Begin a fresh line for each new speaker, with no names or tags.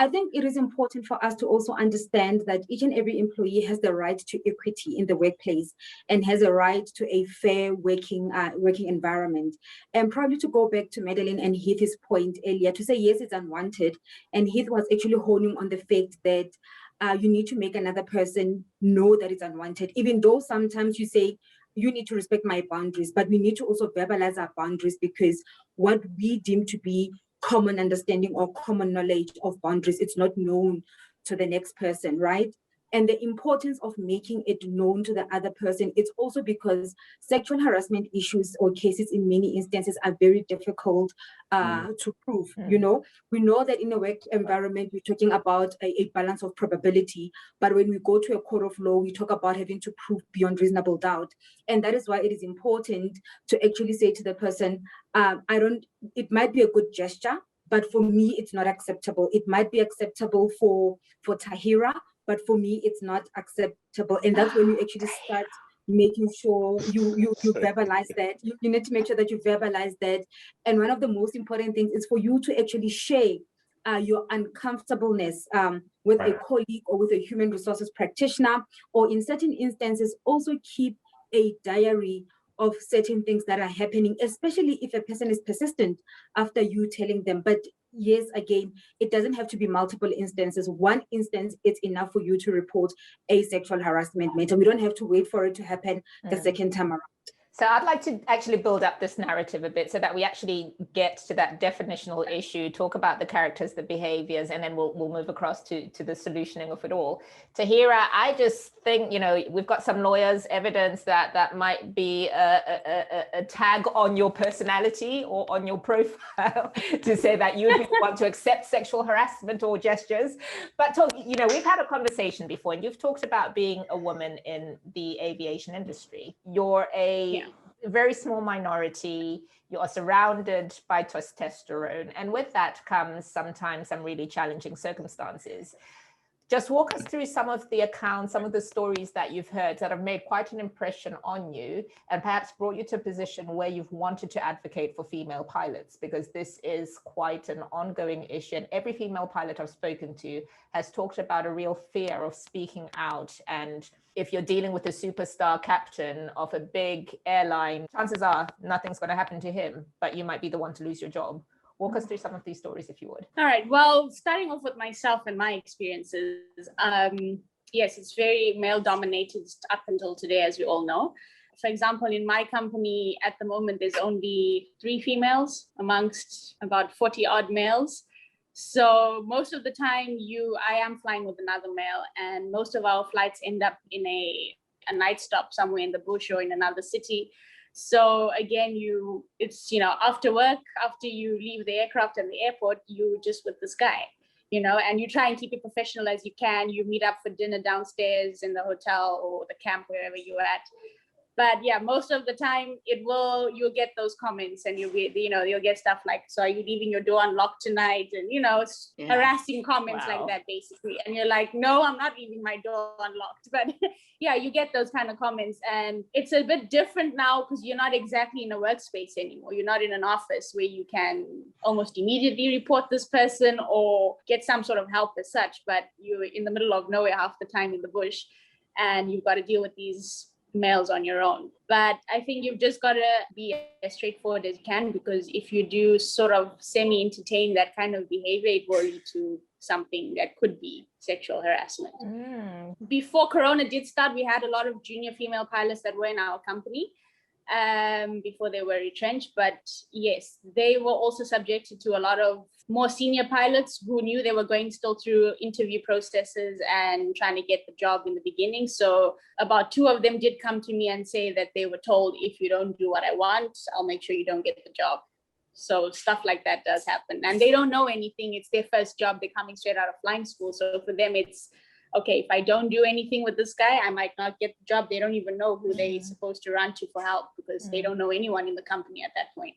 I think it is important for us to also understand that each and every employee has the right to equity in the workplace and has a right to a fair working environment. And probably to go back to Madeline and Heath's point earlier, to say yes, it's unwanted. And Heath was actually honing on the fact that you need to make another person know that it's unwanted, even though sometimes you say, you need to respect my boundaries, but we need to also verbalize our boundaries, because what we deem to be common understanding or common knowledge of boundaries, it's not known to the next person, right? And the importance of making it known to the other person, it's also because sexual harassment issues or cases in many instances are very difficult to prove. You know, we know that in a work environment, we're talking about a balance of probability, but when we go to a court of law, we talk about having to prove beyond reasonable doubt. And that is why it is important to actually say to the person, it might be a good gesture, but for me, it's not acceptable. It might be acceptable for Tahira, but for me, it's not acceptable. And that's when you actually start making sure you verbalize that. You need to make sure that you verbalize that. And one of the most important things is for you to actually share your uncomfortableness with a colleague or with a human resources practitioner, or in certain instances, also keep a diary of certain things that are happening, especially if a person is persistent after you telling them. But yes, again, it doesn't have to be multiple instances. One instance, it's enough for you to report a sexual harassment matter. We don't have to wait for it to happen the second time around.
So I'd like to actually build up this narrative a bit so that we actually get to that definitional issue, talk about the characters, the behaviors, and then we'll move across to the solutioning of it all. Tahira, I just think, you know, we've got some lawyers' evidence that might be a tag on your personality or on your profile to say that you would want to accept sexual harassment or gestures. But, you know, we've had a conversation before, and you've talked about being a woman in the aviation industry. You're a very small minority. You are surrounded by testosterone, and with that comes sometimes some really challenging circumstances. Just walk us through some of the accounts, some of the stories that you've heard that have made quite an impression on you and perhaps brought you to a position where you've wanted to advocate for female pilots, because this is quite an ongoing issue. And every female pilot I've spoken to has talked about a real fear of speaking out. And if you're dealing with a superstar captain of a big airline, chances are nothing's going to happen to him, but you might be the one to lose your job. Walk us through some of these stories, if you would.
All right. Well, starting off with myself and my experiences, yes, it's very male-dominated up until today, as we all know. For example, in my company, at the moment, there's only 3 females amongst about 40-odd males. So most of the time, I am flying with another male, and most of our flights end up in a night stop somewhere in the bush or in another city. So again, it's, you know, after work, after you leave the aircraft and the airport, you just with this guy, you know, and you try and keep it professional as you can. You meet up for dinner downstairs in the hotel or the camp, wherever you're at. But yeah, most of the time you'll get those comments, and you'll get stuff like, so are you leaving your door unlocked tonight? And, you know, harassing comments like that, basically. And you're like, no, I'm not leaving my door unlocked. But yeah, you get those kind of comments. And it's a bit different now because you're not exactly in a workspace anymore. You're not in an office where you can almost immediately report this person or get some sort of help as such. But you're in the middle of nowhere half the time in the bush, and you've got to deal with these males on your own. But I think you've just got to be as straightforward as you can, because if you do sort of semi-entertain that kind of behavior, it will lead to something that could be sexual harassment. Before Corona did start, we had a lot of junior female pilots that were in our company before they were retrenched. But yes, they were also subjected to a lot of more senior pilots who knew they were going still through interview processes and trying to get the job in the beginning. So about 2 of them did come to me and say that they were told, if you don't do what I want, I'll make sure you don't get the job. So stuff like that does happen. And they don't know anything. It's their first job. They're coming straight out of flying school. So for them, it's, okay, if I don't do anything with this guy, I might not get the job. They don't even know who they're supposed to run to for help, because they don't know anyone in the company at that point.